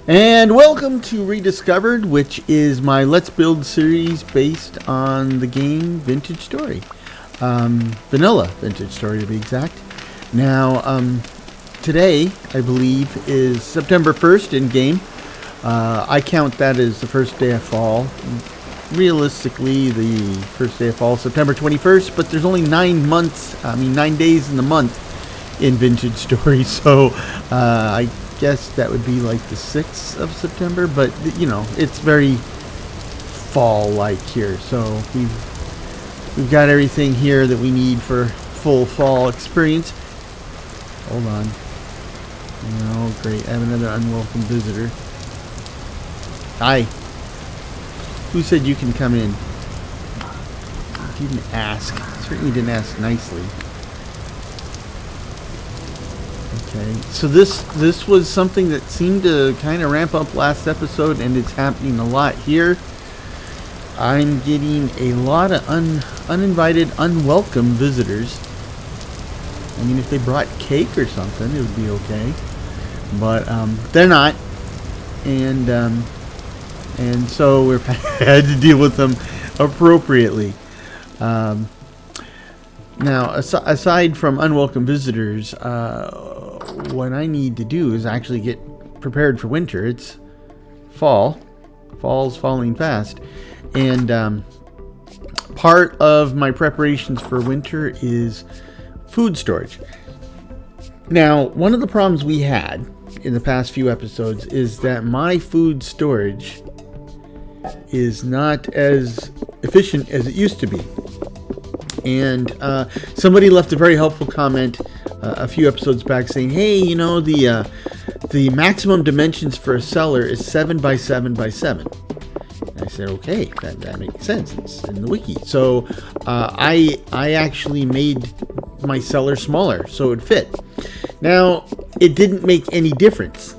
And welcome to Rediscovered, which is my Let's Build series based on the game Vintage Story. Vanilla Vintage Story to be exact. Now, today, I believe, is September 1st in game. I count that as the first day of fall. Realistically, the first day of fall is September 21st, but there's only 9 days in the month in Vintage Story, so I guess that would be like the 6th of September, but you know, it's very fall-like here, so we've got everything here that we need for full fall experience. Hold on. Oh, great. I have another unwelcome visitor. Hi. Who said you can come in? You didn't ask. Certainly didn't ask nicely. Okay, so this was something that seemed to kind of ramp up last episode, and it's happening a lot here. I'm getting a lot of uninvited, unwelcome visitors. I mean, if they brought cake or something, it would be okay, but they're not, and so we've had to deal with them appropriately. Now, aside from unwelcome visitors, what I need to do is actually get prepared for winter. It's fall. Fall's falling fast. And part of my preparations for winter is food storage. Now, one of the problems we had in the past few episodes is that my food storage is not as efficient as it used to be. And somebody left a very helpful comment a few episodes back saying, hey, you know, the maximum dimensions for a cellar is 7 by 7 by 7. And I said, okay, that makes sense. It's in the wiki. So I actually made my cellar smaller so it would fit. Now, it didn't make any difference.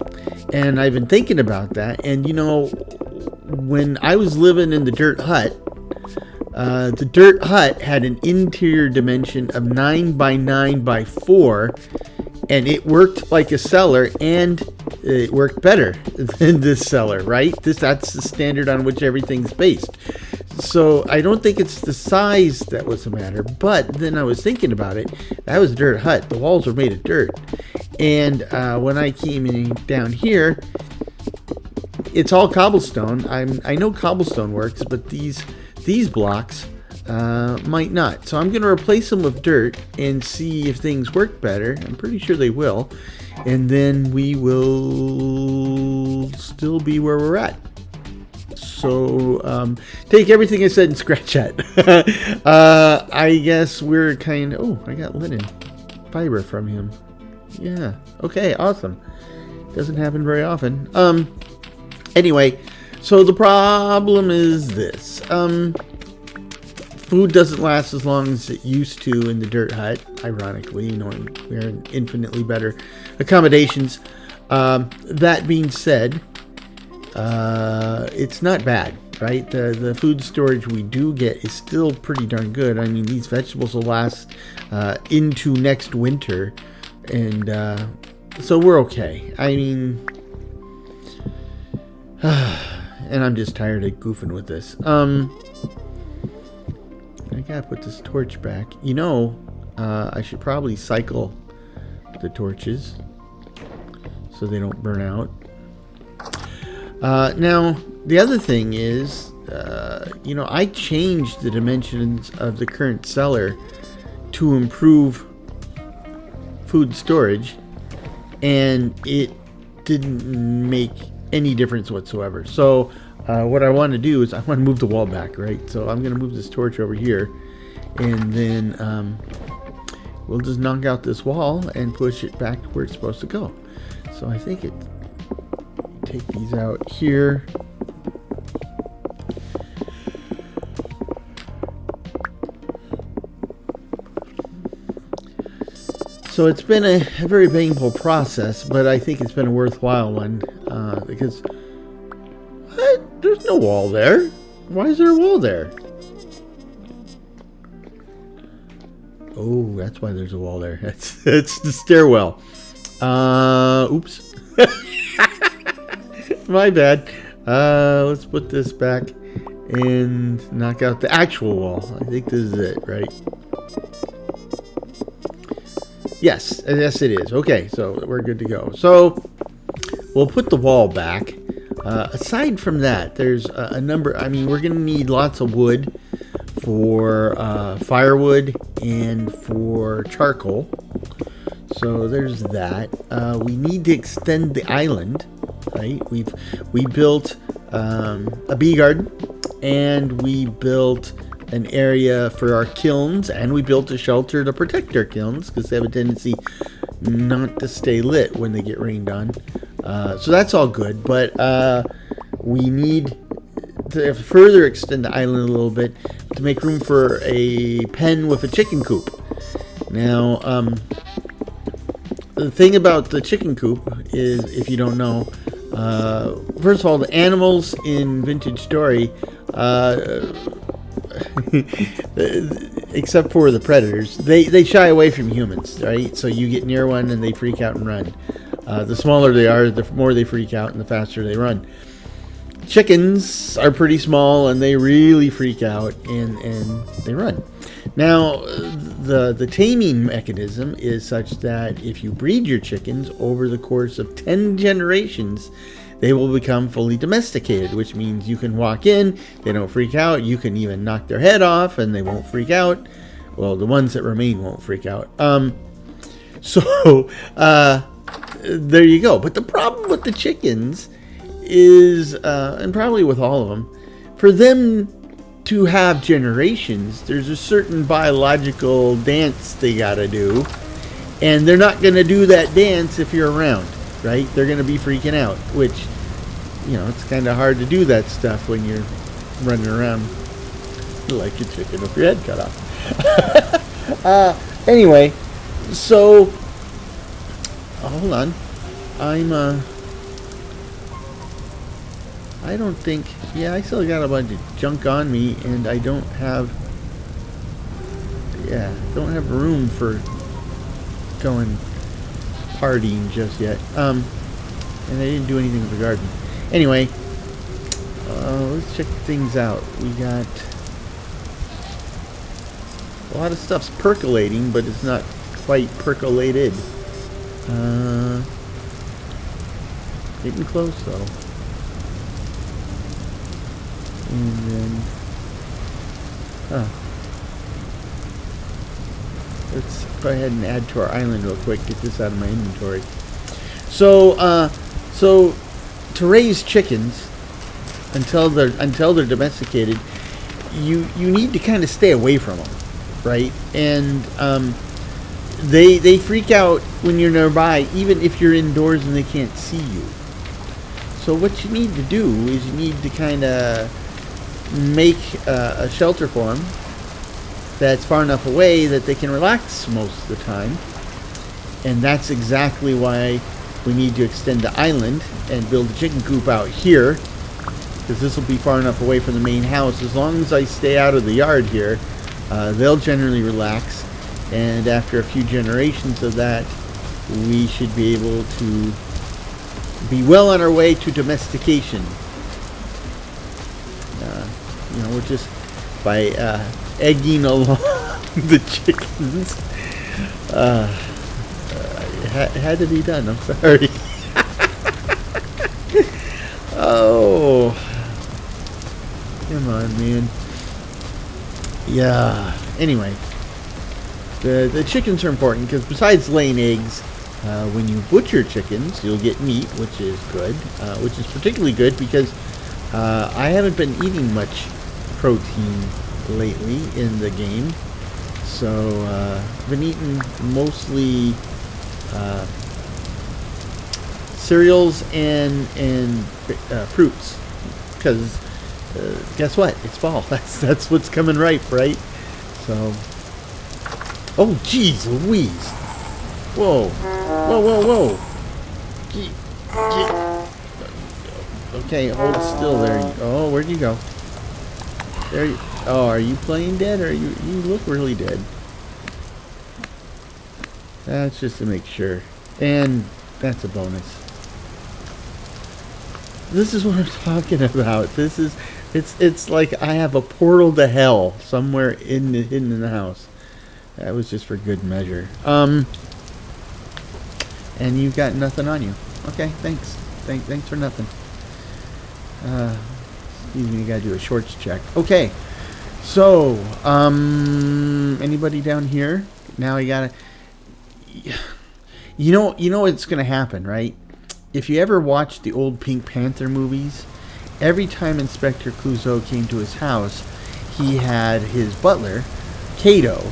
And I've been thinking about that. And, you know, when I was living in the dirt hut had an interior dimension of 9 by 9 by 4, and it worked like a cellar, and it worked better than this cellar, right? That's the standard on which everything's based. So I don't think it's the size that was the matter, but then I was thinking about it. That was a dirt hut. The walls were made of dirt. And when I came in down here, it's all cobblestone. I know cobblestone works, but these blocks might not. So I'm going to replace them with dirt and see if things work better. I'm pretty sure they will. And then we will still be where we're at. So take everything I said and scratch that. I guess we're kind of... Oh, I got linen fiber from him. Yeah. Okay, awesome. Doesn't happen very often. Anyway, so the problem is this. Food doesn't last as long as it used to in the dirt hut, ironically, you know, we're in infinitely better accommodations. That being said, it's not bad, right? The food storage we do get is still pretty darn good. I mean, these vegetables will last into next winter, and so we're okay. I mean... and I'm just tired of goofing with this. I gotta put this torch back. You know, I should probably cycle the torches so they don't burn out. Now, the other thing is, you know, I changed the dimensions of the current cellar to improve food storage, and it didn't make any difference whatsoever. So what I want to do is I want to move the wall back, right? So I'm going to move this torch over here, and then we'll just knock out this wall and push it back where it's supposed to go. So I think take these out here. So it's been a very painful process, but I think it's been a worthwhile one, because what? There's no wall there. Why is there a wall there? Oh, that's why there's a wall there. It's the stairwell. Oops. My bad. Let's put this back and knock out the actual wall. I think this is it, right? Yes, yes it is. Okay, so we're good to go. So we'll put the wall back. Aside from that, there's a number. I mean, we're going to need lots of wood for firewood and for charcoal. So there's that. We need to extend the island, right? We built a bee garden, and we built an area for our kilns, and we built a shelter to protect our kilns because they have a tendency not to stay lit when they get rained on. So that's all good, but we need to further extend the island a little bit to make room for a pen with a chicken coop. Now, the thing about the chicken coop is, if you don't know, first of all, the animals in Vintage Story, except for the predators, they shy away from humans, right? So you get near one and they freak out and run. The smaller they are, the more they freak out and the faster they run. Chickens are pretty small and they really freak out and they run. Now, the taming mechanism is such that if you breed your chickens over the course of 10 generations, they will become fully domesticated, which means you can walk in, they don't freak out, you can even knock their head off and they won't freak out. Well, the ones that remain won't freak out. There you go. But the problem with the chickens is, and probably with all of them, for them to have generations, there's a certain biological dance they gotta do, and they're not gonna do that dance if you're around, right? They're gonna be freaking out, which, you know, it's kind of hard to do that stuff when you're running around like a chicken with your head cut off. Anyway, so hold on. I don't think, yeah, I still got a bunch of junk on me, and I don't have room for going partying just yet. And I didn't do anything with the garden. Anyway, let's check things out. We got a lot of stuff's percolating, but it's not quite percolated. Getting close though. And then, let's go ahead and add to our island real quick. Get this out of my inventory. So to raise chickens until they're domesticated, you need to kind of stay away from them, right? And they freak out when you're nearby, even if you're indoors and they can't see you. So what you need to do is you need to kind of make a shelter for them that's far enough away that they can relax most of the time. And that's exactly why we need to extend the island and build a chicken coop out here, because this will be far enough away from the main house. As long as I stay out of the yard here, they'll generally relax, and after a few generations of that, we should be able to be well on our way to domestication. You know, we're just by egging along the chickens. It had to be done. I'm sorry. Oh, come on, man. Yeah. Anyway, the chickens are important because besides laying eggs, when you butcher chickens, you'll get meat, which is good. Which is particularly good because I haven't been eating much protein lately in the game, so I've been eating mostly cereals and fruits, because guess what? It's fall. That's what's coming ripe, right? So, oh, geez, Louise! Whoa, whoa, whoa, whoa! Okay, hold still there. Oh, where'd you go? There you. Oh, are you playing dead, or you look really dead? That's just to make sure. And that's a bonus. This is what I'm talking about. This is, it's like I have a portal to hell somewhere hidden in the house. That was just for good measure. And you've got nothing on you. Okay, thanks. Thanks for nothing. Excuse me, you gotta do a shorts check. Okay. So, anybody down here? Now you gotta, you know what's gonna happen, right? If you ever watched the old Pink Panther movies, every time Inspector Clouseau came to his house, he had his butler, Kato,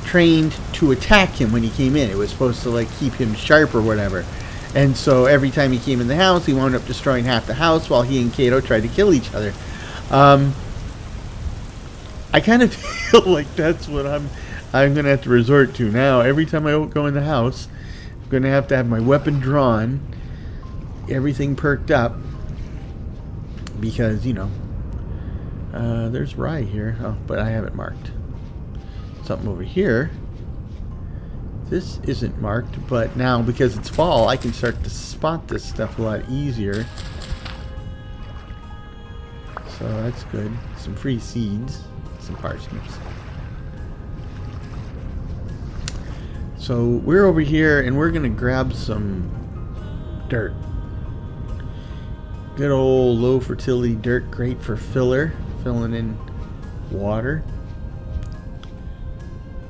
trained to attack him when he came in. It was supposed to like keep him sharp or whatever. And so every time he came in the house, he wound up destroying half the house while he and Kato tried to kill each other. I kind of feel like that's what I'm going to have to resort to now. Every time I go in the house, I'm going to have my weapon drawn, everything perked up, because, there's rye here. Oh, but I have it marked. Something over here. This isn't marked, but now because it's fall, I can start to spot this stuff a lot easier. So that's good. Some free seeds, some parsnips. So we're over here and we're gonna grab some dirt. Good old low fertility dirt, great for filler, filling in water.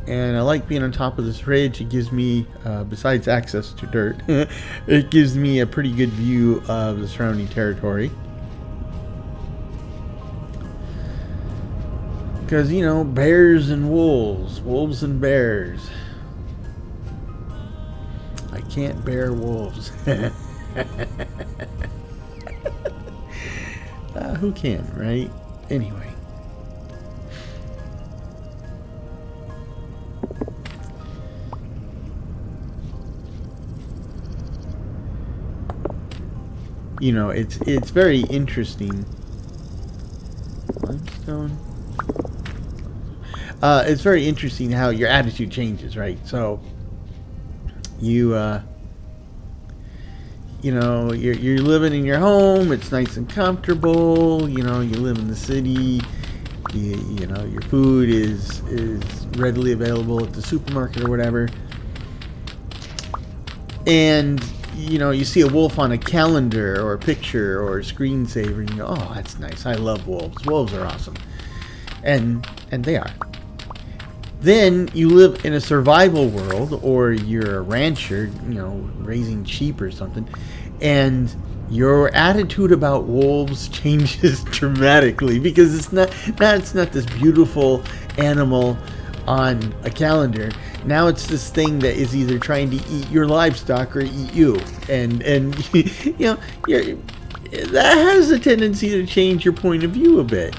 And I like being on top of this ridge. It gives me, besides access to dirt, it gives me a pretty good view of the surrounding territory. Because, bears and wolves and bears. I can't bear wolves. Who can, right? Anyway. It's very interesting. Limestone. It's very interesting how your attitude changes, right? So you're living in your home. It's nice and comfortable. You live in the city. Your food is readily available at the supermarket or whatever. And you see a wolf on a calendar or a picture or a screensaver, and you go, "Oh, that's nice. I love wolves. Wolves are awesome," and they are. Then you live in a survival world, or you're a rancher, raising sheep or something, and your attitude about wolves changes dramatically, because it's not this beautiful animal on a calendar. Now it's this thing that is either trying to eat your livestock or eat you, and that has a tendency to change your point of view a bit.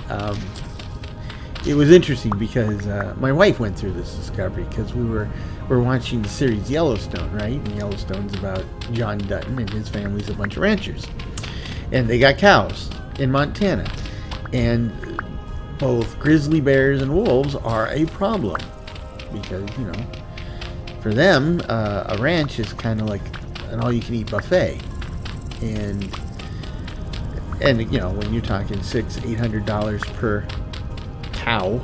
It was interesting because my wife went through this discovery because we're watching the series Yellowstone, right? And Yellowstone's about John Dutton and his family's a bunch of ranchers, and they got cows in Montana, and both grizzly bears and wolves are a problem because for them a ranch is kind of like an all-you-can-eat buffet, and when you're talking $600-800 per cow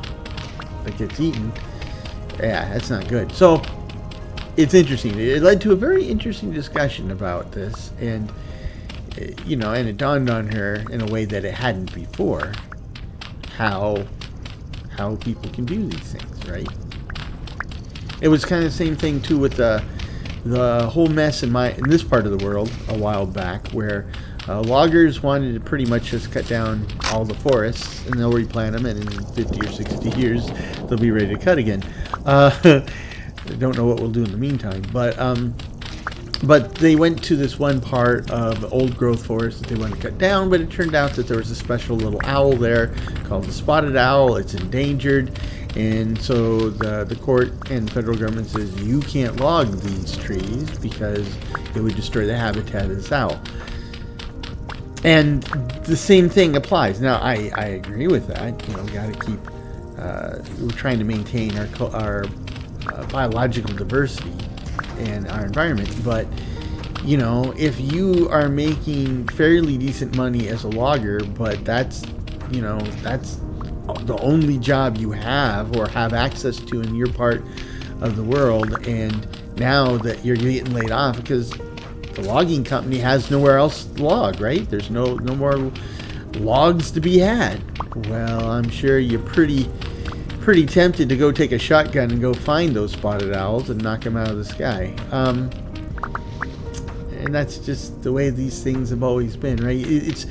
that gets eaten, yeah, that's not good. So it's interesting. It led to a very interesting discussion about this, and and it dawned on her in a way that it hadn't before how people can view these things, right? It was kind of the same thing too with the whole mess in this part of the world a while back, where loggers wanted to pretty much just cut down all the forests and they'll replant them, and in 50 or 60 years they'll be ready to cut again. I don't know what we'll do in the meantime, but they went to this one part of old growth forest that they wanted to cut down, but it turned out that there was a special little owl there called the spotted owl. It's endangered, and so the court and the federal government says you can't log these trees because it would destroy the habitat of this owl. And the same thing applies. Now, I agree with that. We got to keep. We're trying to maintain our biological diversity in our environment, but you know, if you are making fairly decent money as a logger, but that's, you know, that's the only job you have or have access to in your part of the world, and now that you're getting laid off because the logging company has nowhere else to log, right? There's no more logs to be had. Well, I'm sure you're pretty tempted to go take a shotgun and go find those spotted owls and knock them out of the sky. And that's just the way these things have always been, right? It's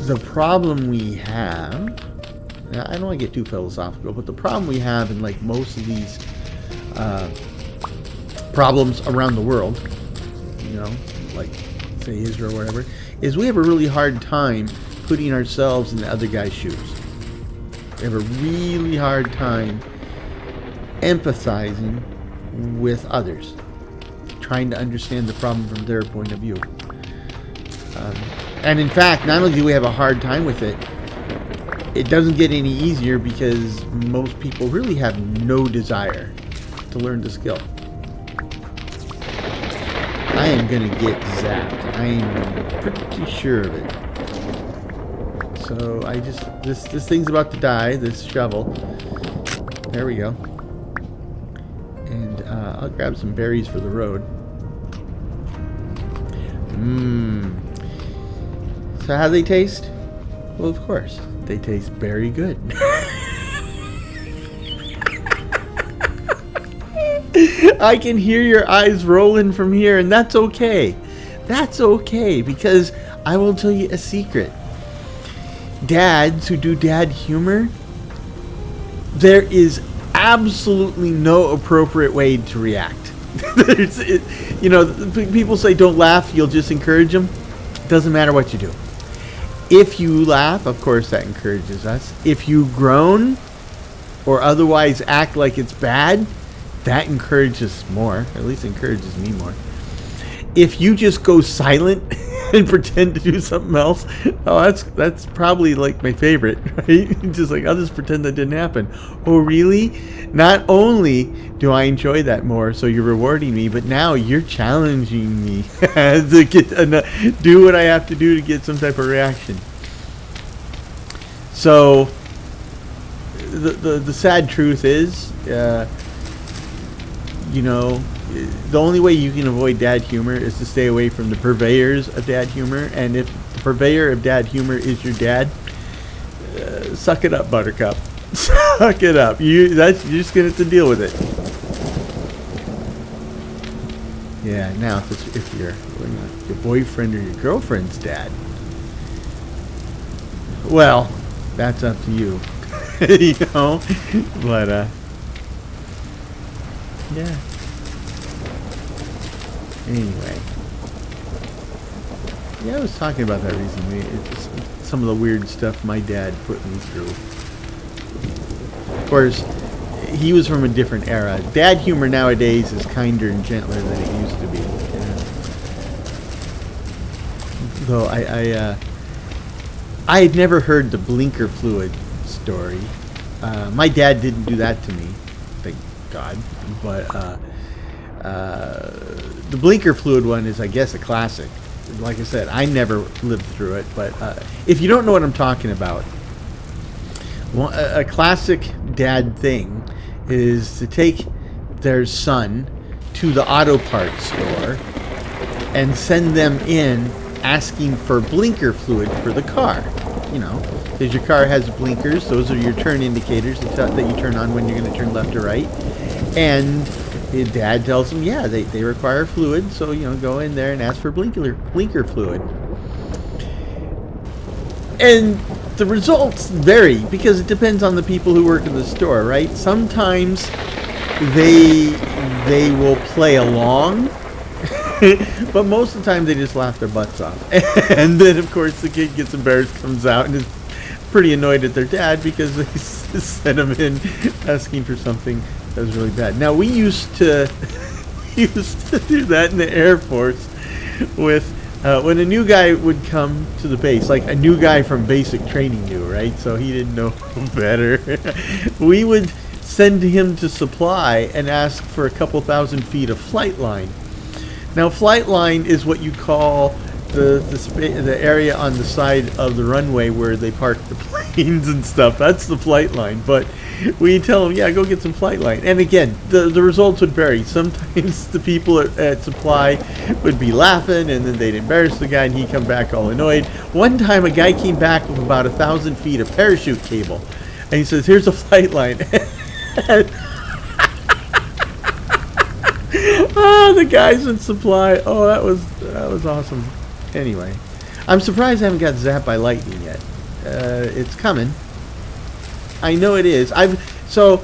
the problem we have. Now, I don't want to get too philosophical, but the problem we have in like most of these problems around the world, you know, like say Israel or whatever, is we have a really hard time putting ourselves in the other guy's shoes. We have a really hard time empathizing with others, trying to understand the problem from their point of view. And in fact, not only do we have a hard time with it, it doesn't get any easier because most people really have no desire to learn the skill. I am going to get zapped. I am pretty sure of it. So I just, this thing's about to die, this shovel. There we go. And I'll grab some berries for the road. So how they taste? Well, of course, they taste very good. I can hear your eyes rolling from here, and that's okay. That's okay, because I will tell you a secret. Dads who do dad humor, there is absolutely no appropriate way to react. You know, people say don't laugh, you'll just encourage them. Doesn't matter what you do. If you laugh, of course that encourages us. If you groan or otherwise act like it's bad, that encourages more. At least encourages me more. If you just go silent and pretend to do something else, oh, that's probably like my favorite, right? Just like, I'll just pretend that didn't happen. Oh, really? Not only do I enjoy that more, so you're rewarding me, but now you're challenging me to get do what I have to do to get some type of reaction. So the sad truth is, you know, the only way you can avoid dad humor is to stay away from the purveyors of dad humor. And if the purveyor of dad humor is your dad, suck it up, Buttercup. Suck it up. You're just gonna have to deal with it. Yeah. Now, if you're your boyfriend or your girlfriend's dad, well, that's up to you. You know. But yeah. Anyway, yeah, I was talking about that recently. It's some of the weird stuff my dad put me through. Of course, he was from a different era. Dad humor nowadays is kinder and gentler than it used to be. Though I had never heard the blinker fluid story. My dad didn't do that to me, thank God. But the blinker fluid one is, I guess, a classic. Like I said, I never lived through it, but if you don't know what I'm talking about, well, a classic dad thing is to take their son to the auto parts store and send them in asking for blinker fluid for the car. You know, because your car has blinkers. Those are your turn indicators that you turn on when you're going to turn left or right. And his dad tells him, yeah, they require fluid, so, you know, go in there and ask for blinker fluid. And the results vary because it depends on the people who work in the store, right? Sometimes they will play along, but most of the time they just laugh their butts off. And then, of course, the kid gets embarrassed, comes out, and is pretty annoyed at their dad because they sent him in asking for something that was really bad. Now, we used to do that in the Air Force with when a new guy would come to the base, like a new guy from basic training knew, right? So he didn't know better. We would send him to supply and ask for a couple thousand feet of flight line. Now, flight line is what you call the area on the side of the runway where they park the planes and stuff. That's the flight line. But we tell them, yeah, go get some flight line. And again, the results would vary. Sometimes the people at supply would be laughing, and then they'd embarrass the guy, and he'd come back all annoyed. One time, a guy came back with about 1,000 feet of parachute cable, and he says, "Here's a flight line." The guys in supply. Oh, that was awesome. Anyway, I'm surprised I haven't got zapped by lightning yet. It's coming. I know it is. So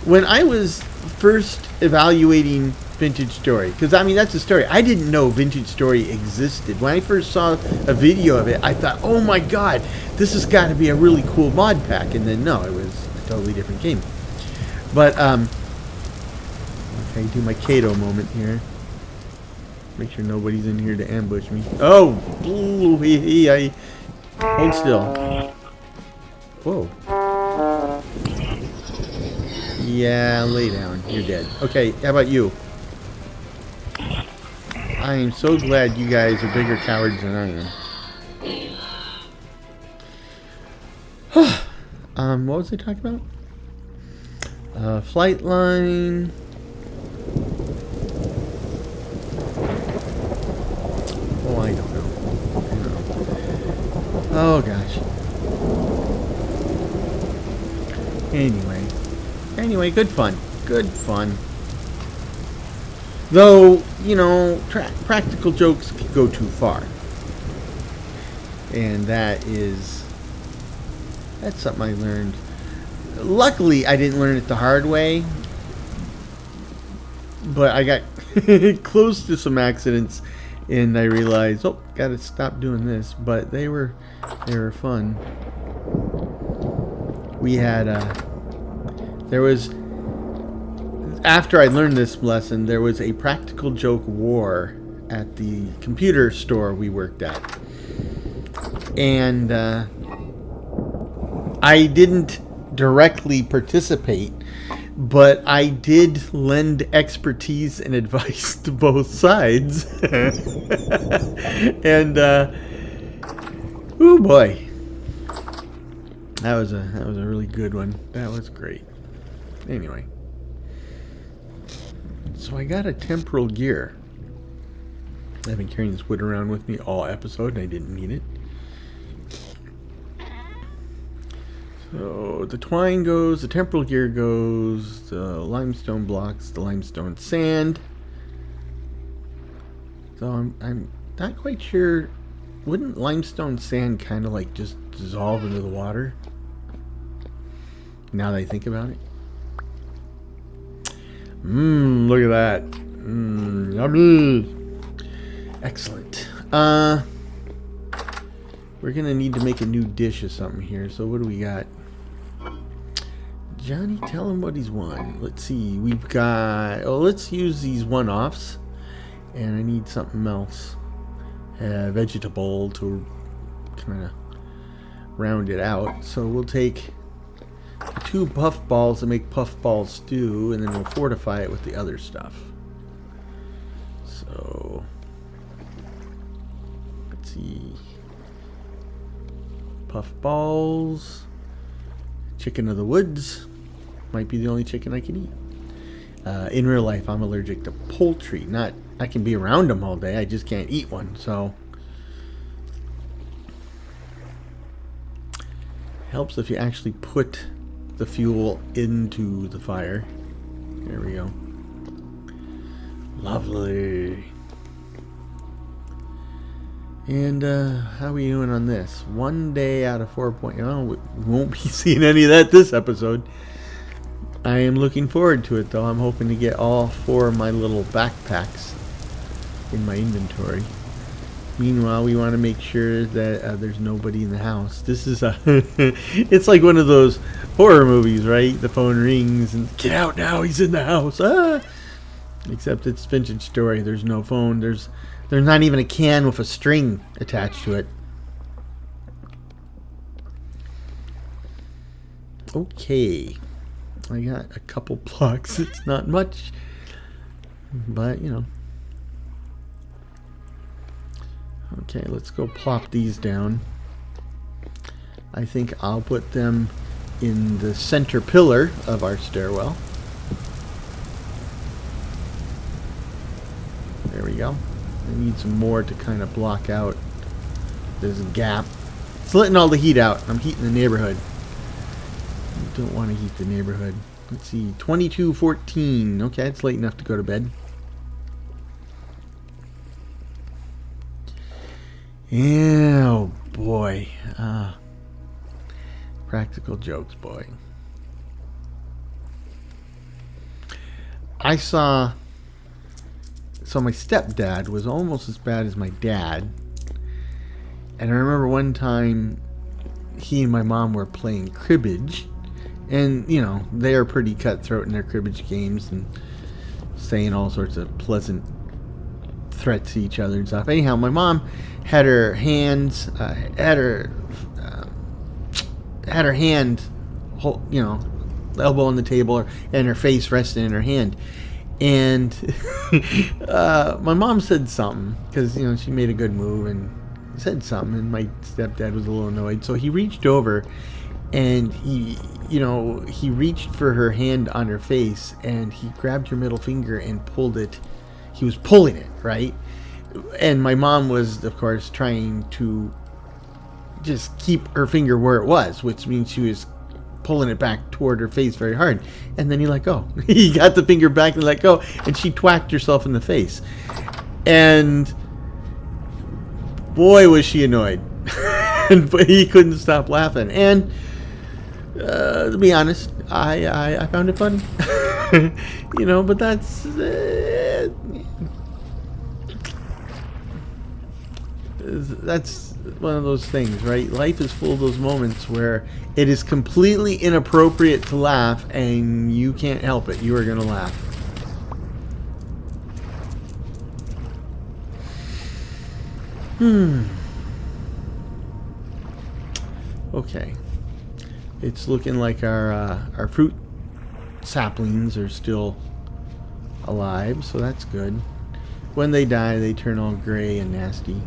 when I was first evaluating Vintage Story, because I mean that's a story. I didn't know Vintage Story existed. When I first saw a video of it, I thought, oh my god, this has got to be a really cool mod pack. And then no, it was a totally different game. But okay, do my Kato moment here. Make sure nobody's in here to ambush me. Oh, hold still. Whoa. Yeah, lay down. You're dead. Okay, how about you? I am so glad you guys are bigger cowards than I am. What was I talking about? Flight line. Oh, I don't know. Oh, gosh. Anyway, good fun. Good fun. Though, you know, practical jokes can go too far. And that's something I learned. Luckily, I didn't learn it the hard way. But I got close to some accidents, and I realized, oh, gotta stop doing this. But they were fun. We had after I learned this lesson, there was a practical joke war at the computer store we worked at. And I didn't directly participate, but I did lend expertise and advice to both sides. And oh boy, that was a really good one. That was great. Anyway, so I got a temporal gear. I've been carrying this wood around with me all episode, and I didn't need it. So the twine goes, the temporal gear goes, the limestone blocks, the limestone sand. So I'm not quite sure. Wouldn't limestone sand kind of like just dissolve into the water? Now that I think about it. Look at that. Yummy. Excellent. We're gonna need to make a new dish or something here. So what do we got? Johnny, tell him what he's won. Let's see. We've got. Oh, let's use these one-offs. And I need something else. Vegetable to kind of round it out. So we'll take 2 puff balls and make puff ball stew, and then we'll fortify it with the other stuff. So let's see. Puff balls, chicken of the woods. Might be the only chicken I can eat. In real life, I'm allergic to poultry. I can be around them all day. I just can't eat one. So helps if you actually put the fuel into the fire. There we go. Lovely. And how are we doing on this? 1 day out of 4 point. Oh, we won't be seeing any of that this episode. I am looking forward to it, though. I'm hoping to get all 4 of my little backpacks in my inventory. Meanwhile, we want to make sure that there's nobody in the house. This is it's like one of those horror movies, right? The phone rings and get out now, he's in the house. Except it's Vintage Story. There's no phone. There's not even a can with a string attached to it. Okay. I got a couple blocks. It's not much, but you know. Okay, let's go plop these down. I think I'll put them in the center pillar of our stairwell. There we go. I need some more to kind of block out this gap. It's letting all the heat out. I'm heating the neighborhood. I don't want to heat the neighborhood. Let's see, 22:14. Okay, it's late enough to go to bed. Yeah, oh boy. Practical jokes, boy. So my stepdad was almost as bad as my dad. And I remember one time he and my mom were playing cribbage. And, you know, they are pretty cutthroat in their cribbage games and saying all sorts of pleasant threats to each other and stuff. Anyhow, my mom had her hands, had her hand, you know, elbow on the table, and her face resting in her hand. And my mom said something because, you know, she made a good move and said something, and my stepdad was a little annoyed. So he reached over and he reached for her hand on her face, and he grabbed her middle finger and pulled it. He was pulling it, right? And my mom was, of course, trying to just keep her finger where it was, which means she was pulling it back toward her face very hard. And then he let go. He got the finger back and let go, and she twacked herself in the face. And boy, was she annoyed. But he couldn't stop laughing. And to be honest, I found it funny. You know, but that's one of those things, right? Life is full of those moments where it is completely inappropriate to laugh, and you can't help it. You are going to laugh. Okay. It's looking like our fruit saplings are still alive, so that's good. When they die, they turn all gray and nasty.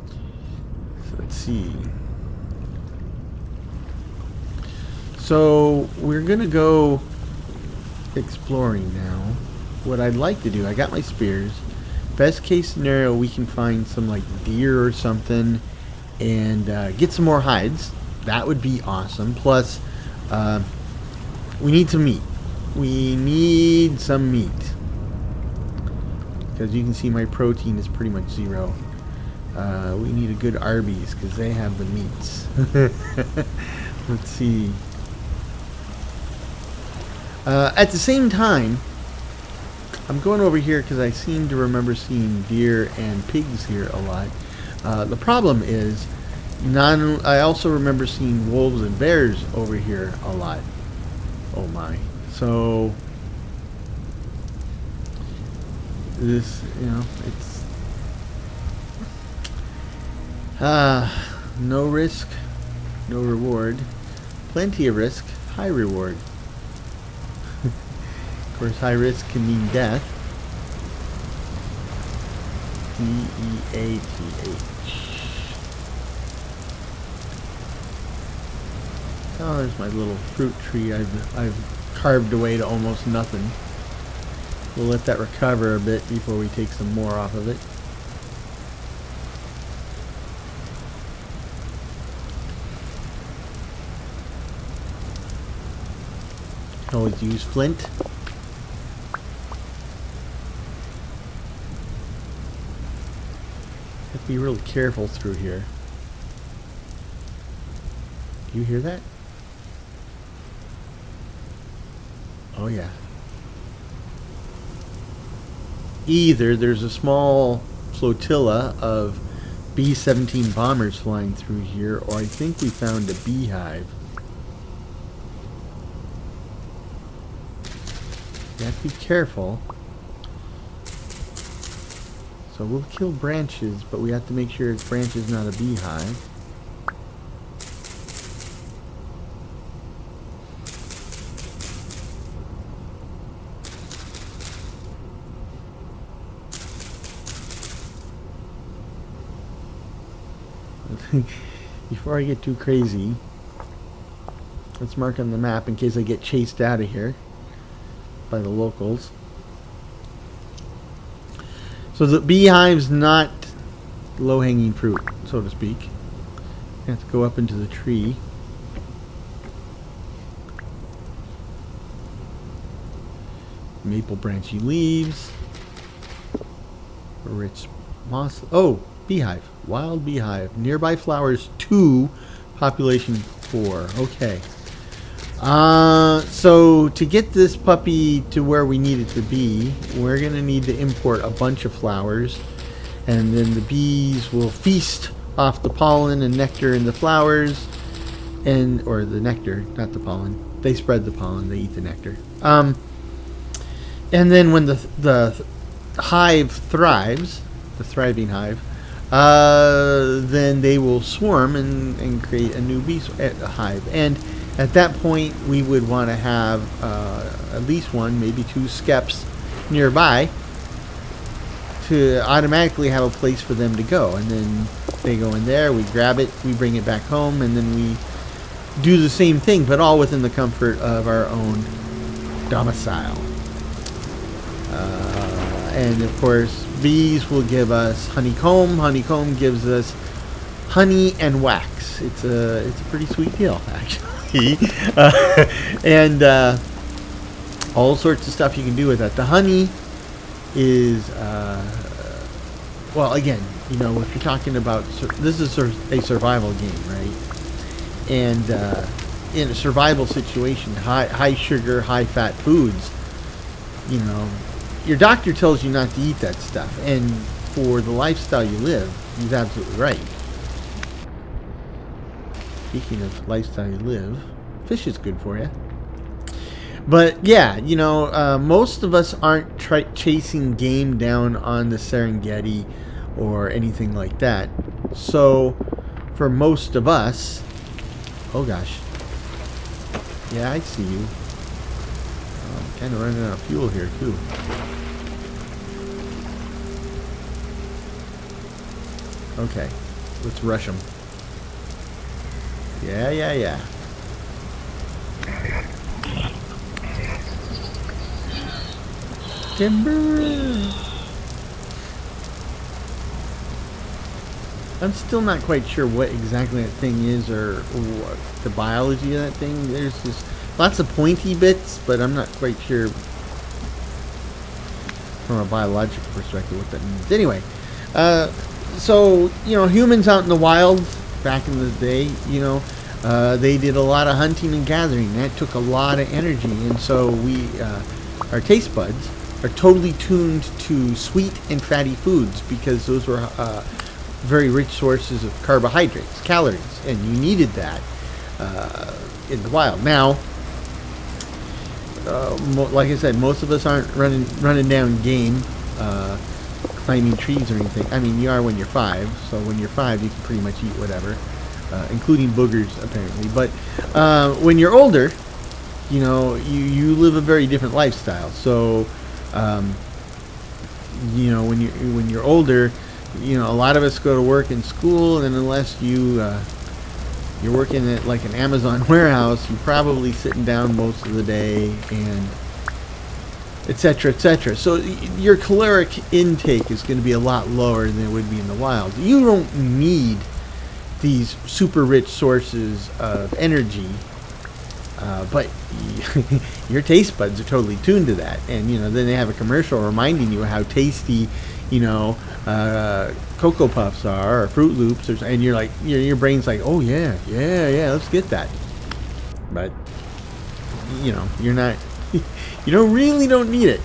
So let's see. So we're gonna go exploring now. What I'd like to do, I got my spears. Best case scenario, we can find some like deer or something and get some more hides. That would be awesome. Plus, we need some meat. We need some meat. Because you can see my protein is pretty much zero. We need a good Arby's because they have the meats. Let's see. At the same time, I'm going over here because I seem to remember seeing deer and pigs here a lot. The problem is, I also remember seeing wolves and bears over here a lot. Oh my. So this, you know, it's no risk, no reward. Plenty of risk, high reward. Of course, high risk can mean death. D-E-A-T-H. Oh, there's my little fruit tree I've carved away to almost nothing. We'll let that recover a bit before we take some more off of it. Can always use flint. Have to be really careful through here. Do you hear that? Oh yeah. Either there's a small flotilla of B-17 bombers flying through here, or I think we found a beehive. You have to be careful. So we'll kill branches, but we have to make sure branch is not a beehive. before I get too crazy, let's mark on the map in case I get chased out of here by the locals. So the beehive's not low-hanging fruit, so to speak. You have to go up into the tree. Maple branchy leaves. Rich moss. Oh, beehive. Wild beehive. Nearby flowers 2. Population 4. Okay. So to get this puppy to where we need it to be, we're going to need to import a bunch of flowers. And then the bees will feast off the pollen and nectar in the flowers. Or the nectar, not the pollen. They spread the pollen. They eat the nectar. And then when the hive thrives, the thriving hive, then they will swarm and create a new bee hive. And at that point, we would want to have at least 1, maybe 2 skeps nearby to automatically have a place for them to go. And then they go in there, we grab it, we bring it back home, and then we do the same thing, but all within the comfort of our own domicile. And of course, bees will give us honeycomb. Honeycomb gives us honey and wax. It's a pretty sweet deal, actually. And all sorts of stuff you can do with that. The honey is, well, again, you know, if you're talking about, this is a survival game, right? And in a survival situation, high sugar, high fat foods, you know, your doctor tells you not to eat that stuff, and for the lifestyle you live, he's absolutely right. Speaking of lifestyle you live, fish is good for you. But yeah, you know, most of us aren't chasing game down on the Serengeti or anything like that. So for most of us, oh gosh, yeah, I see you. I'm kind of running out of fuel here too. Okay, let's rush them. Yeah. Timber! I'm still not quite sure what exactly that thing is, or what the biology of that thing. There's just lots of pointy bits, but I'm not quite sure from a biological perspective what that means. Anyway, so, you know, humans out in the wild back in the day, you know, they did a lot of hunting and gathering. That took a lot of energy, and so our taste buds are totally tuned to sweet and fatty foods, because those were very rich sources of carbohydrates, calories, and you needed that in the wild. Now, like I said, most of us aren't running down game, climbing trees or anything. I mean, you are when you're 5, so when you're 5 you can pretty much eat whatever, including boogers apparently. But when you're older, you know, you live a very different lifestyle. So you know, when you're older, you know, a lot of us go to work and school, and unless you're working at like an Amazon warehouse, you're probably sitting down most of the day, and etc., etc. So your caloric intake is going to be a lot lower than it would be in the wild. You don't need these super rich sources of energy, but your taste buds are totally tuned to that. And you know, then they have a commercial reminding you how tasty, you know, Cocoa Puffs are, or Fruit Loops, and you're like, your brain's like, oh yeah, let's get that. But you know, you're not, you really don't need it.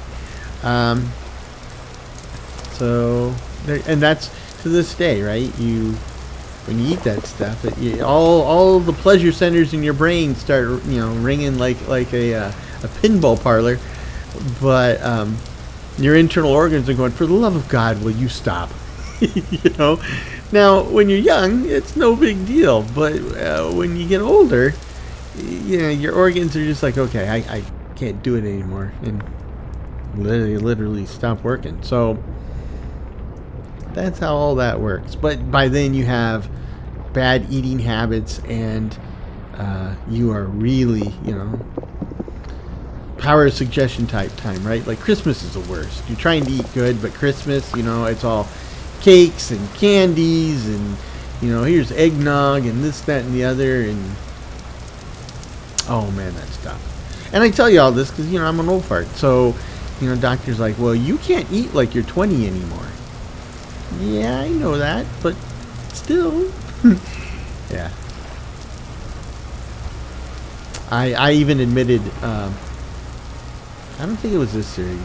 So there, and that's to this day, right? When you eat that stuff, all the pleasure centers in your brain start, you know, ringing like a pinball parlor. But your internal organs are going, for the love of God, will you stop? You know. Now, when you're young, it's no big deal. But when you get older, you know, your organs are just like, okay, I can't do it anymore, and literally stop working. So that's how all that works. But by then you have bad eating habits, and you are really, power of suggestion type time, right? Like Christmas is the worst. You're trying to eat good, but Christmas, it's all cakes and candies and, here's eggnog and this, that, and the other. And oh man, that's tough. And I tell you all this because, I'm an old fart. So, doctor's like, well, you can't eat like you're 20 anymore. Yeah, I know that, but still. Yeah. I even admitted, I don't think it was this series.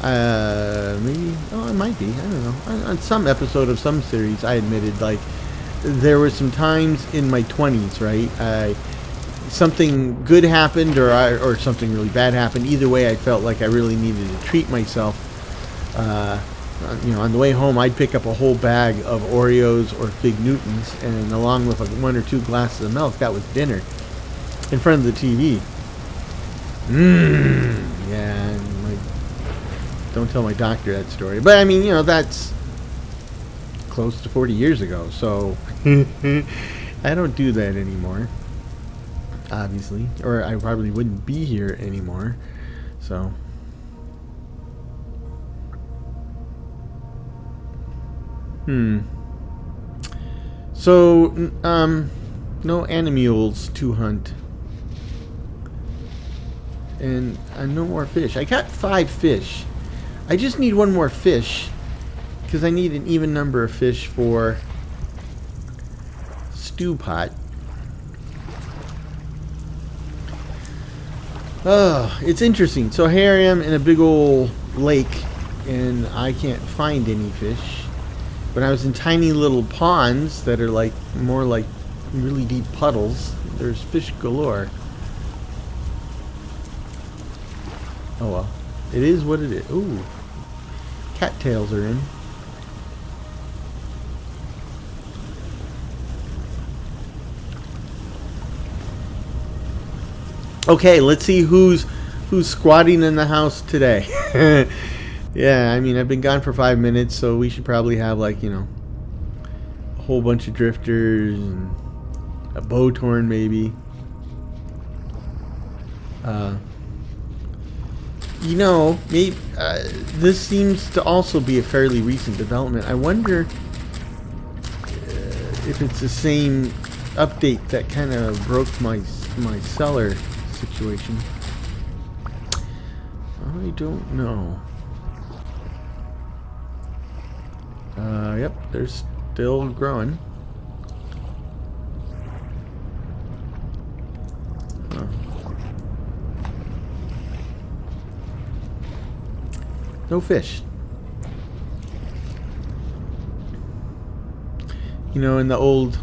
Maybe, it might be, I don't know. On some episode of some series, I admitted, like, there were some times in my 20s, right? Something good happened or something really bad happened. Either way, I felt like I really needed to treat myself. On the way home, I'd pick up a whole bag of Oreos or Fig Newtons, and along with like 1 or 2 glasses of milk, that was dinner in front of the TV. Yeah, and don't tell my doctor that story. But I mean, that's close to 40 years ago, so I don't do that anymore, obviously, or I probably wouldn't be here anymore. So no animals to hunt. And no more fish. I got 5 fish. I just need 1 more fish because I need an even number of fish for stew pot. Oh, it's interesting. So here I am in a big old lake and I can't find any fish. But I was in tiny little ponds that are like more like really deep puddles. There's fish galore. Oh well. It is what it is. Ooh. Cattails are in. Okay, let's see who's squatting in the house today. Yeah, I mean, I've been gone for 5 minutes, so we should probably have, like, a whole bunch of drifters and a bow torn, maybe. Maybe this seems to also be a fairly recent development. I wonder if it's the same update that kind of broke my cellar situation. I don't know. Yep, they're still growing. Huh. No fish. In the old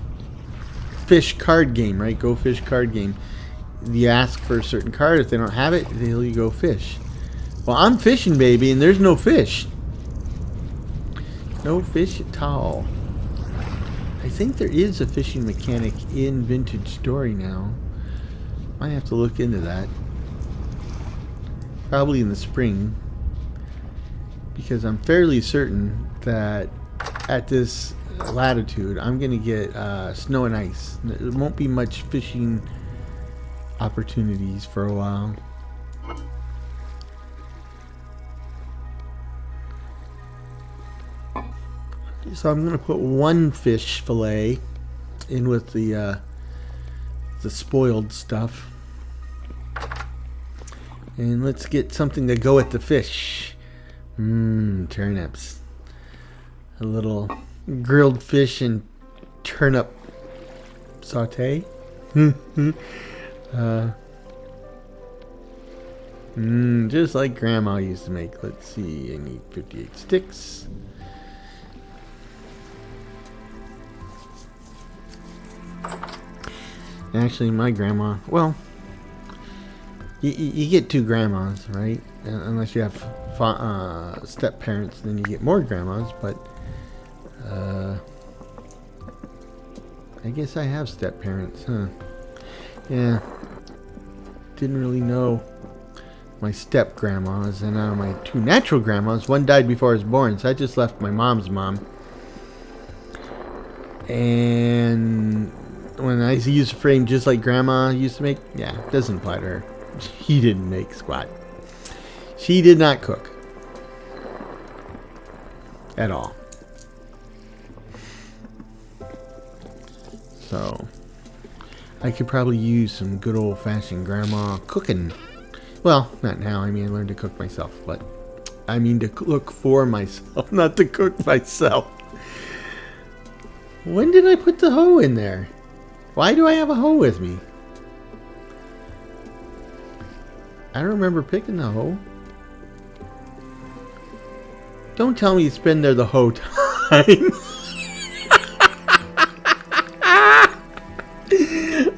fish card game, right? Go fish card game. You ask for a certain card. If they don't have it, they'll you go fish. Well, I'm fishing, baby, and there's no fish. No fish at all. I think there is a fishing mechanic in Vintage Story now. Might have to look into that. Probably in the spring. Because I'm fairly certain that at this latitude, I'm going to get snow and ice. There won't be much fishing opportunities for a while. So I'm going to put 1 fish fillet in with the spoiled stuff. And let's get something to go with the fish. Turnips. A little grilled fish and turnip saute. Just like Grandma used to make. Let's see, I need 58 sticks. Actually, my grandma, well, you get 2 grandmas, right? Unless you have step parents, then you get more grandmas, but I guess I have step parents, huh? Yeah, didn't really know my step grandmas, and now my 2 natural grandmas. One died before I was born, so I just left my mom's mom. And when I use a frame just like Grandma used to make, yeah, it doesn't apply to her. She didn't make squat. She did not cook. At all. So, I could probably use some good old-fashioned Grandma cooking. Well, not now. I mean, I learned to cook myself, but I mean to cook for myself, not to cook myself. When did I put the hoe in there? Why do I have a hoe with me? I don't remember picking the hoe. Don't tell me it's been there the whole time.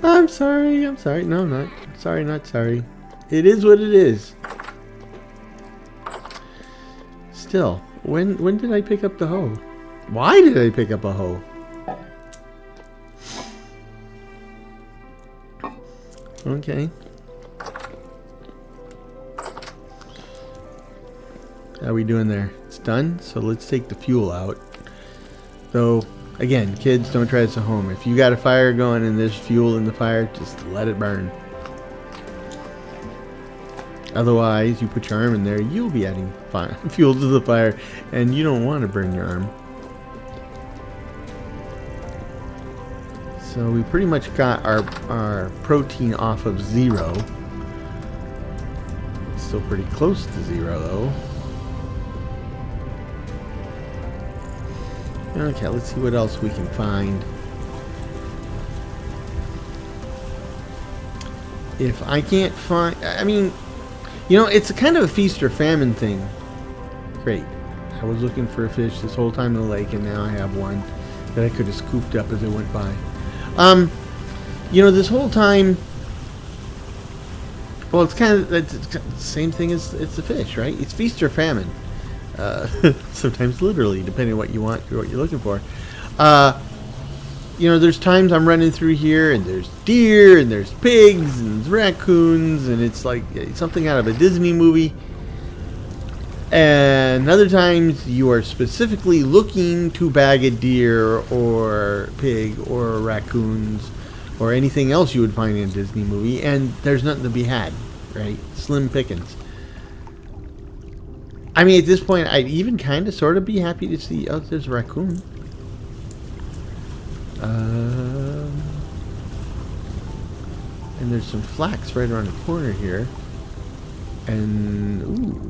I'm sorry. I'm sorry. No, not sorry. Not sorry. It is what it is. Still, when did I pick up the hoe? Why did I pick up a hoe? Okay. How are we doing there? It's done. So let's take the fuel out. Though, again, kids, don't try this at home. If you got a fire going and there's fuel in the fire, just let it burn. Otherwise, you put your arm in there, you'll be adding fuel to the fire, and you don't want to burn your arm. So we pretty much got our protein off of 0. It's still pretty close to 0, though. Okay, let's see what else we can find. If I can't find... I mean, you know, it's a kind of a feast or famine thing. Great. I was looking for a fish this whole time in the lake, and now I have one that I could have scooped up as it went by. You know, this whole time... Well, it's kind of it's the same thing as it's a fish, right? It's feast or famine. Sometimes literally, depending on what you want or what you're looking for. You know, there's times I'm running through here and there's deer and there's pigs and there's raccoons and it's like something out of a Disney movie. And other times you are specifically looking to bag a deer or pig or raccoons or anything else you would find in a Disney movie, and there's nothing to be had, right? Slim pickings. I mean, at this point, I'd even kind of sort of be happy to see, oh, there's a raccoon. And there's some flax right around the corner here. And, ooh,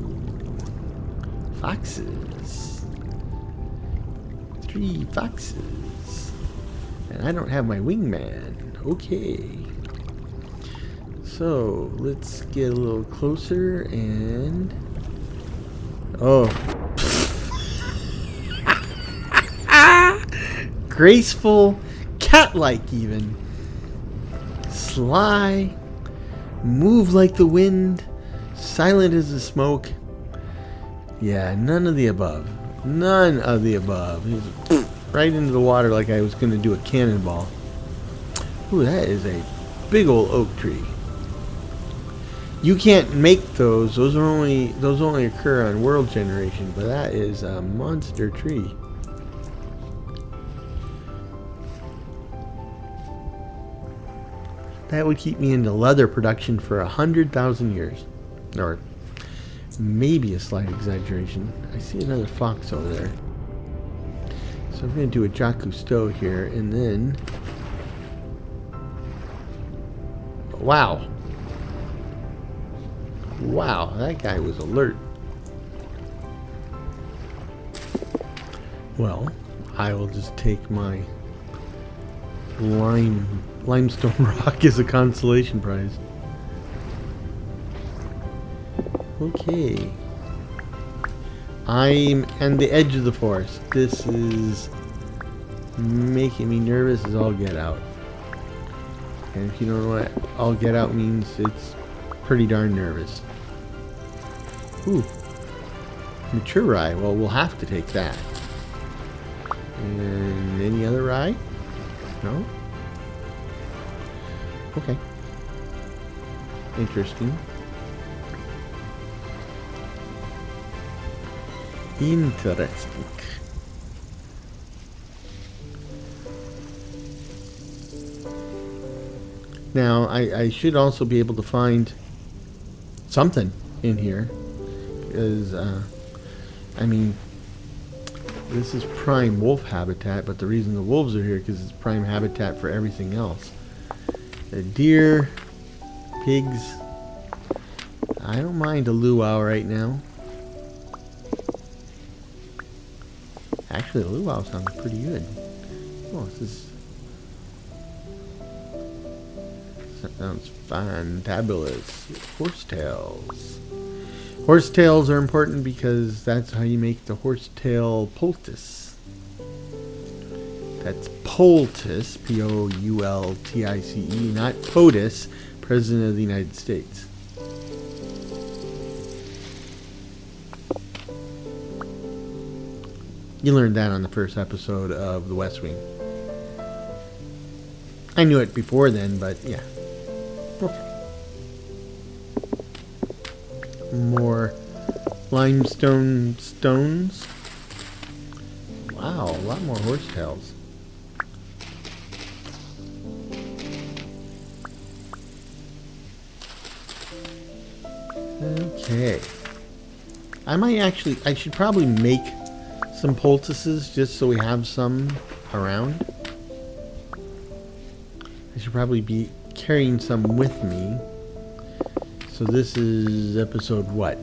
foxes. 3 foxes. And I don't have my wingman. Okay. So, let's get a little closer and... Oh. Graceful, cat-like even. Sly, move like the wind, silent as the smoke. Yeah, none of the above. None of the above. He's right into the water like I was going to do a cannonball. Ooh, that is a big old oak tree. You can't make those. Those only occur on World Generation, but that is a monster tree. That would keep me into leather production for 100,000 years. Or maybe a slight exaggeration. I see another fox over there. So I'm going to do a Jacques Cousteau here, and then... Wow. Wow, that guy was alert. Well, I will just take my limestone rock as a consolation prize. Okay. I'm on the edge of the forest. This is making me nervous as all get out. And if you don't know what all get out means, it's pretty darn nervous. Ooh. Mature rye. Well, we'll have to take that. And any other rye? No? Okay. Interesting. Interesting. Now, I should also be able to find something in here. Because, I mean, this is prime wolf habitat, but the reason the wolves are here because it's prime habitat for everything else. The deer, pigs. I don't mind a luau right now. Actually, the luau sounds pretty good. Oh, this sounds fantabulous. Horsetails. Horsetails are important because that's how you make the horsetail poultice. That's poultice, P-O-U-L-T-I-C-E, not POTUS, President of the United States. You learned that on the first episode of The West Wing. I knew it before then, but yeah. Okay. More limestone stones. Wow, a lot more horsetails. Okay. I should probably make some poultices just so we have some around. I should probably be carrying some with me. So this is episode what?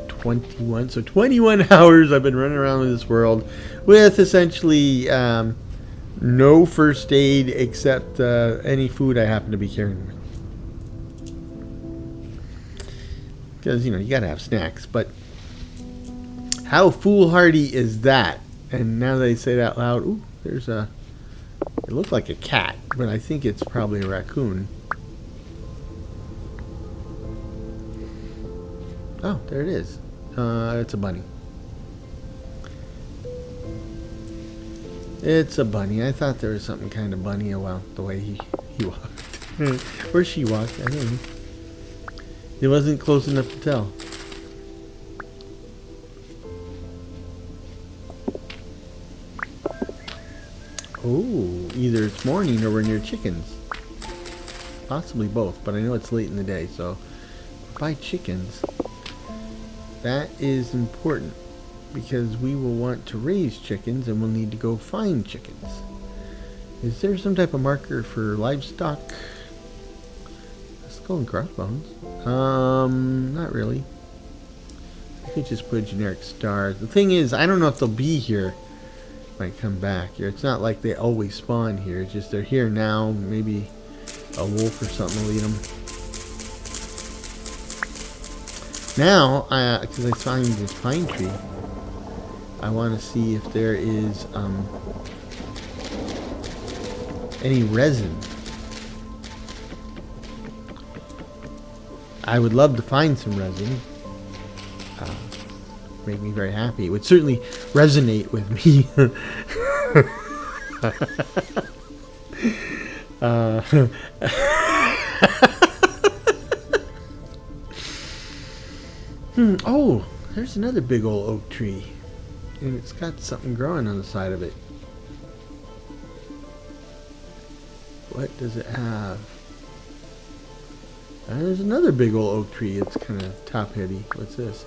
21. So 21 hours I've been running around in this world with essentially no first aid except any food I happen to be carrying with. Because, you gotta have snacks. But how foolhardy is that? And now that I say that out loud, ooh, there's it looks like a cat, but I think it's probably a raccoon. Oh, there it is. It's a bunny. It's a bunny. I thought there was something kind of bunny about the way he walked. Or she walked. I don't know. It wasn't close enough to tell. Oh, either it's morning or we're near chickens. Possibly both, but I know it's late in the day, so buy chickens. That is important because we will want to raise chickens and we'll need to go find chickens. Is there some type of marker for livestock? Skull and crossbones. Not really. I could just put a generic star. The thing is, I don't know if they'll be here when I come back here. It's not like they always spawn here. It's just they're here now. Maybe a wolf or something will eat them. Now, because I find this pine tree, I want to see if there is any resin. I would love to find some resin. Make me very happy. It would certainly resonate with me. Oh, there's another big old oak tree. And it's got something growing on the side of it. What does it have? There's another big old oak tree. It's kind of top-heavy. What's this?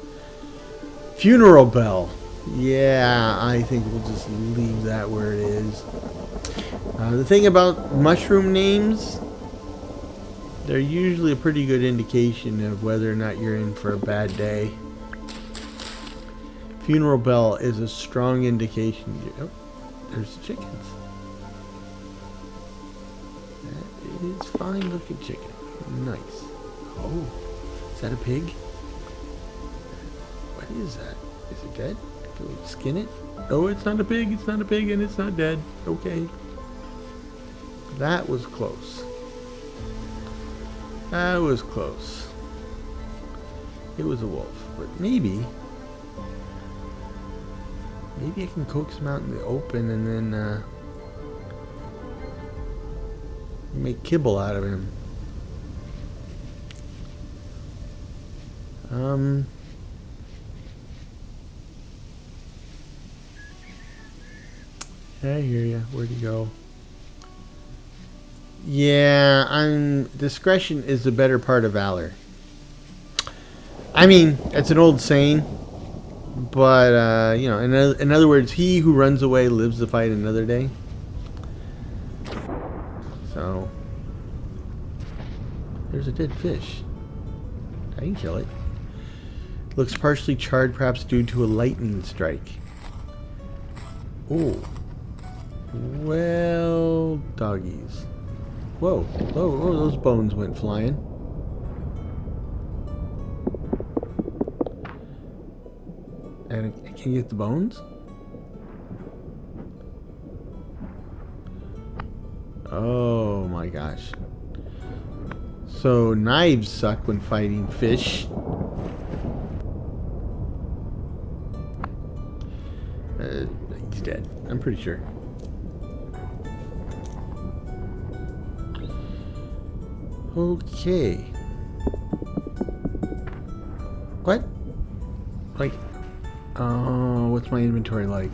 Funeral bell. Yeah, I think we'll just leave that where it is. The thing about mushroom names, they're usually a pretty good indication of whether or not you're in for a bad day. Funeral bell is a strong indication. Oh, there's the chickens. That is fine looking chicken. Nice. Oh, is that a pig? What is that? Is it dead? Can we skin it? Oh, it's not a pig. It's not a pig, and it's not dead. Okay. That was close. That was close. It was a wolf, but maybe I can coax him out in the open and then make kibble out of him. I hear ya. Where'd he go? Yeah, discretion is the better part of valor. I mean, it's an old saying, but you know, in other words, he who runs away lives to fight another day. So there's a dead fish. I can kill it. Looks partially charred, perhaps due to a lightning strike. Oh, well, doggies. Whoa, whoa, whoa, those bones went flying. And I can get the bones? Oh my gosh. So knives suck when fighting fish. He's dead. I'm pretty sure. Okay. What? Like, what's my inventory like?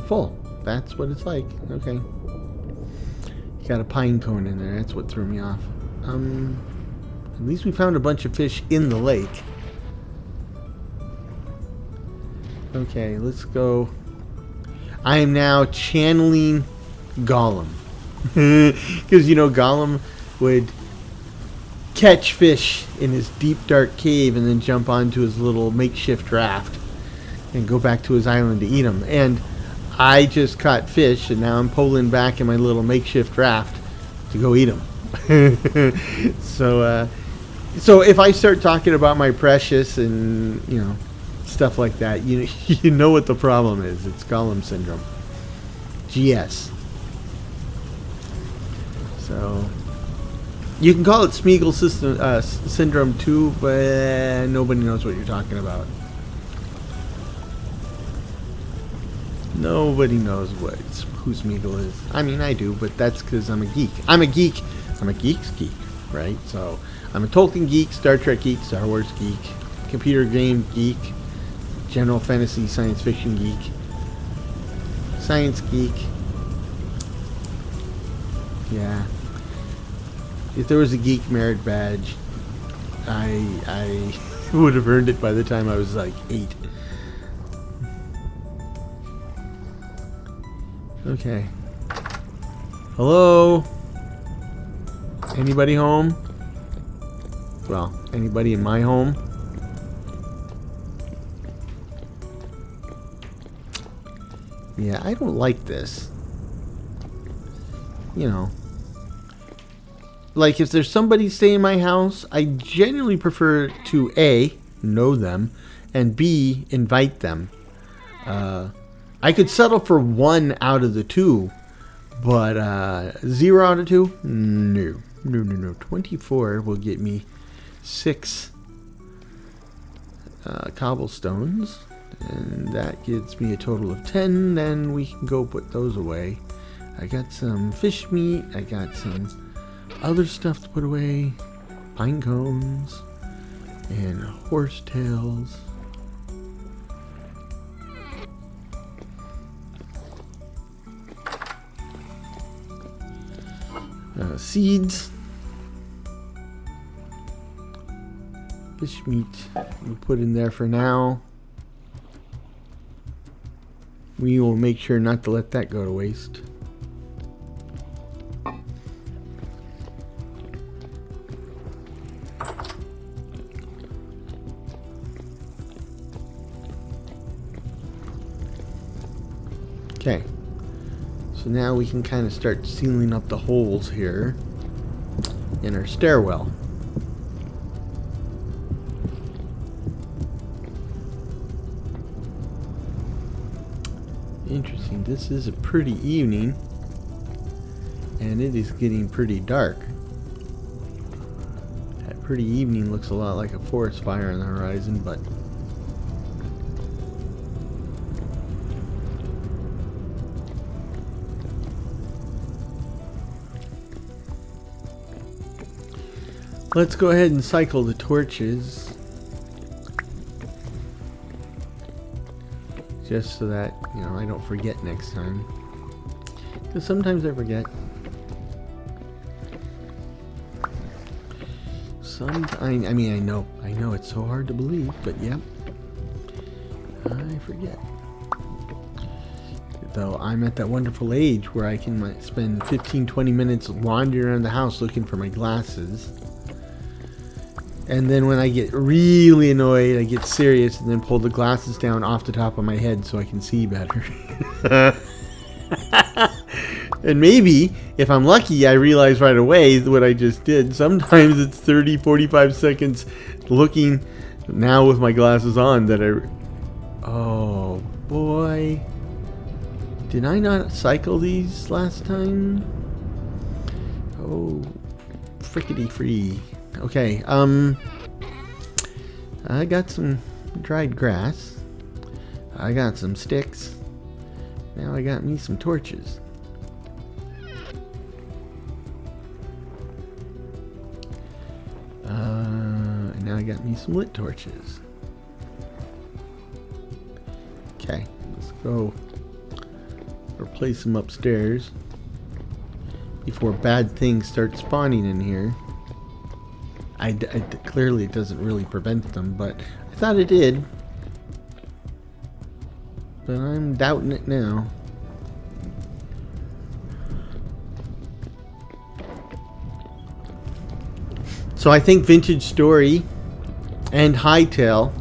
Full. That's what it's like. Okay. Got a pine cone in there. That's what threw me off. At least we found a bunch of fish in the lake. Okay, let's go. I am now channeling Gollum. Because, you know, Gollum would catch fish in his deep, dark cave and then jump onto his little makeshift raft and go back to his island to eat them. And I just caught fish, and now I'm pulling back in my little makeshift raft to go eat them. So if I start talking about my precious and, you know, stuff like that, you know what the problem is. It's Gollum syndrome. GS. So you can call it Smeagol syndrome too, but nobody knows what you're talking about. Nobody knows who Smeagol is. I mean, I do, but that's because I'm a geek. I'm a geek's geek, right? So I'm a Tolkien geek, Star Trek geek, Star Wars geek, computer game geek, general fantasy science fiction geek, science geek. Yeah. If there was a geek merit badge, I would have earned it by the time I was like 8. Okay. Hello? Anybody home? Well, anybody in my home? Yeah, I don't like this. You know. Like, if there's somebody staying in my house, I generally prefer to A, know them, and B, invite them. I could settle for 1 out of the 2, but 0 out of 2? No. No. 24 will get me 6 cobblestones, and that gives me a total of 10. Then we can go put those away. I got some fish meat. I got some other stuff to put away. Pine cones and horse tails. Seeds. Fish meat we'll put in there for now. We will make sure not to let that go to waste. Okay. So now we can kind of start sealing up the holes here in our stairwell. Interesting. This is a pretty evening, and it is getting pretty dark. That pretty evening looks a lot like a forest fire on the horizon, but let's go ahead and cycle the torches. Just so that, you know, I don't forget next time. Because sometimes I forget. I mean, I know it's so hard to believe, but yeah, I forget. Though I'm at that wonderful age where I can spend 15-20 minutes wandering around the house looking for my glasses. And then when I get really annoyed, I get serious and then pull the glasses down off the top of my head so I can see better. And maybe, if I'm lucky, I realize right away what I just did. Sometimes it's 30, 45 seconds looking now with my glasses on that oh boy. Did I not cycle these last time? Oh, frickety free. Okay, I got some dried grass. I got some sticks. Now I got me some torches. And now I got me some lit torches. Okay, let's go replace them upstairs before bad things start spawning in here. Clearly it doesn't really prevent them, but I thought it did. But I'm doubting it now. So I think Vintage Story and Hightail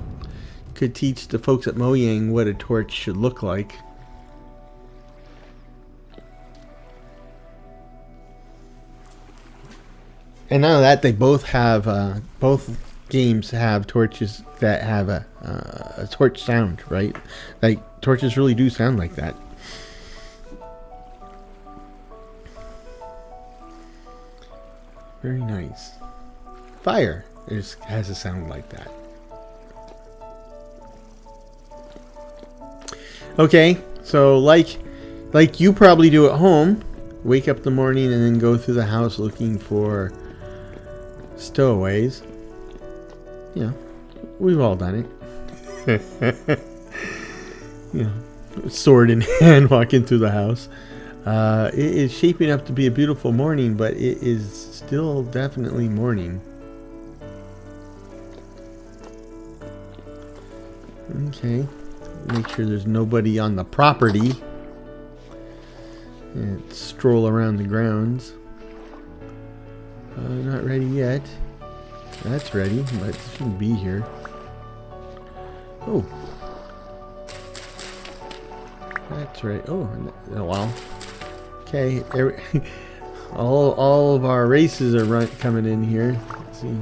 could teach the folks at Mojang what a torch should look like. And now that they both have, both games have torches that have a torch sound, right? Like, torches really do sound like that. Very nice. Fire has a sound like that. Okay, so like you probably do at home, wake up in the morning and then go through the house looking for stowaways. Yeah, we've all done it. You know, sword in hand, walking through the house. It is shaping up to be a beautiful morning, but it is still definitely morning. Okay, make sure there's nobody on the property. And stroll around the grounds. Not ready yet. That's ready, but it shouldn't be here. Oh. That's right. Oh wow. Okay, all of our races are coming in here. Let's see.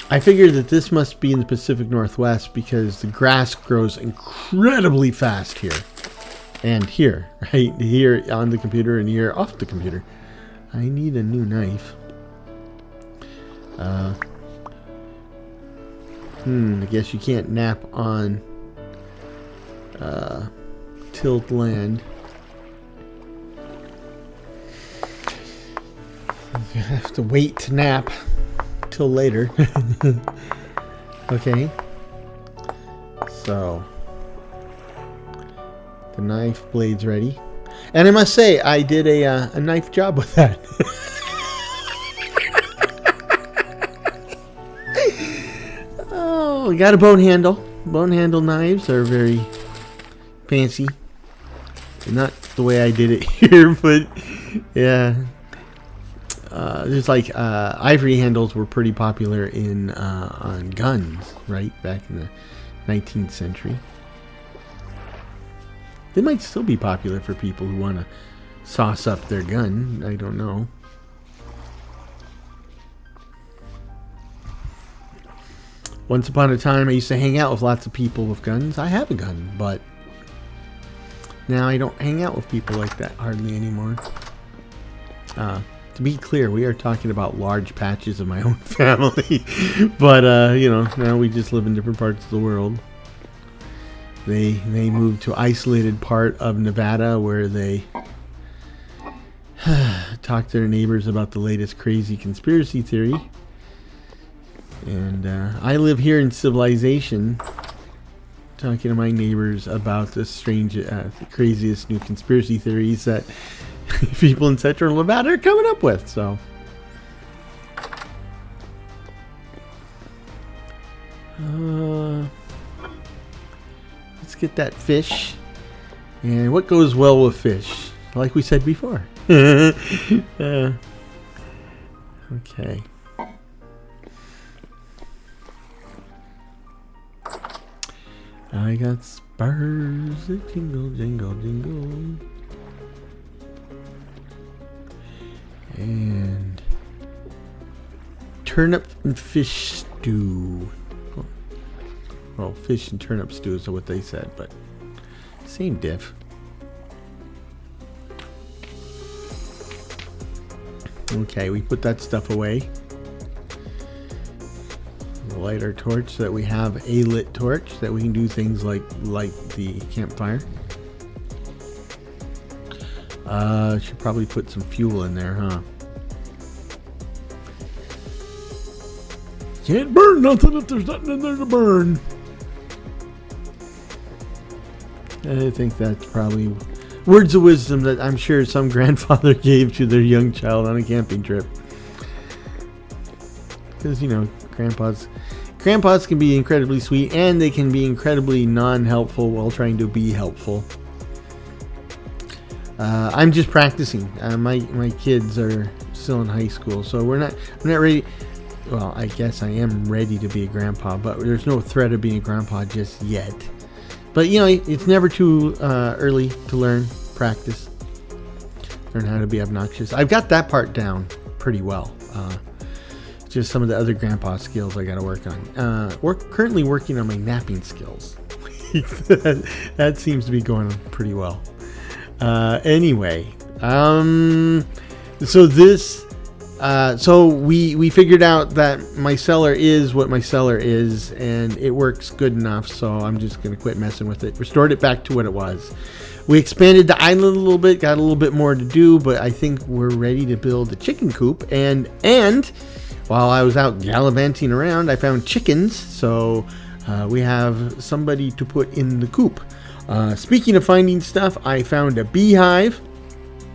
I figured that this must be in the Pacific Northwest because the grass grows incredibly fast here. And here, right? Here on the computer and here off the computer. I need a new knife. I guess you can't nap on tilled land. You have to wait to nap till later. Okay. So the knife blade's ready. And I must say, I did a knife job with that. Oh, we got a bone handle. Bone handle knives are very fancy. Not the way I did it here, but yeah. There's like ivory handles were pretty popular in on guns, right, back in the 19th century. They might still be popular for people who want to sauce up their gun. I don't know. Once upon a time, I used to hang out with lots of people with guns. I have a gun, but now I don't hang out with people like that hardly anymore. To be clear, we are talking about large patches of my own family. But, you know, now we just live in different parts of the world. They moved to an isolated part of Nevada where they talk to their neighbors about the latest crazy conspiracy theory. And I live here in civilization, talking to my neighbors about the strange, the craziest new conspiracy theories that people in Central Nevada are coming up with. So, let's get that fish. And what goes well with fish? Like we said before. Okay. I got spurs that jingle, jingle, jingle. And turnip and fish stew. Well, fish and turnip stew is what they said, but same diff. Okay, we put that stuff away. We'll light our torch so that we have a lit torch that we can do things like light the campfire. Should probably put some fuel in there, huh? Can't burn nothing if there's nothing in there to burn. I think that's probably words of wisdom that I'm sure some grandfather gave to their young child on a camping trip. Because, you know, grandpas can be incredibly sweet, and they can be incredibly non-helpful while trying to be helpful. I'm just practicing. My kids are still in high school, so we're not ready. Well, I guess I am ready to be a grandpa, but there's no threat of being a grandpa just yet. But, you know, it's never too early to learn, practice, learn how to be obnoxious. I've got that part down pretty well. Just some of the other grandpa skills I got to work on. We're currently working on my napping skills. that seems to be going pretty well. Anyway, so we figured out that my cellar is what my cellar is, and it works good enough, so I'm just going to quit messing with it. Restored it back to what it was. We expanded the island a little bit, got a little bit more to do, but I think we're ready to build a chicken coop. And while I was out gallivanting around, I found chickens, so we have somebody to put in the coop. Speaking of finding stuff, I found a beehive,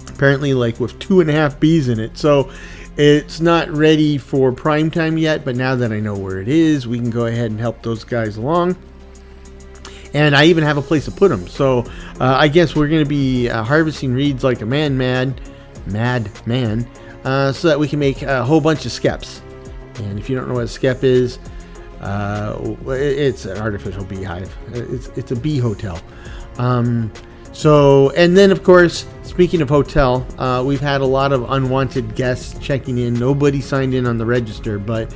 apparently like with 2.5 bees in it. So it's not ready for prime time yet, but now that I know where it is, we can go ahead and help those guys along. And I even have a place to put them. So I guess we're going to be harvesting reeds like a mad man, so that we can make a whole bunch of skeps. And if you don't know what a skep is, it's an artificial beehive. It's a bee hotel. So, and then of course, speaking of hotel, we've had a lot of unwanted guests checking in. Nobody signed in on the register, but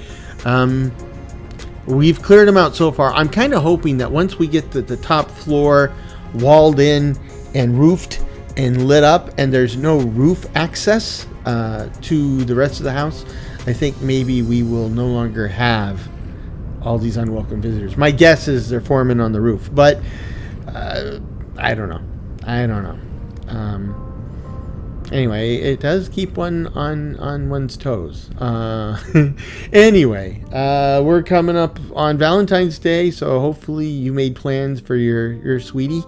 we've cleared them out so far. I'm kind of hoping that once we get the top floor walled in and roofed and lit up, and there's no roof access to the rest of the house, I think maybe we will no longer have all these unwelcome visitors. My guess is they're forming on the roof, but I don't know. Anyway, it does keep one on one's toes. Anyway, we're coming up on Valentine's Day, so hopefully you made plans for your sweetie.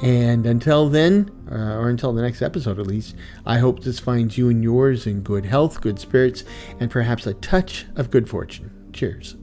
And until then, or until the next episode at least, I hope this finds you and yours in good health, good spirits, and perhaps a touch of good fortune. Cheers.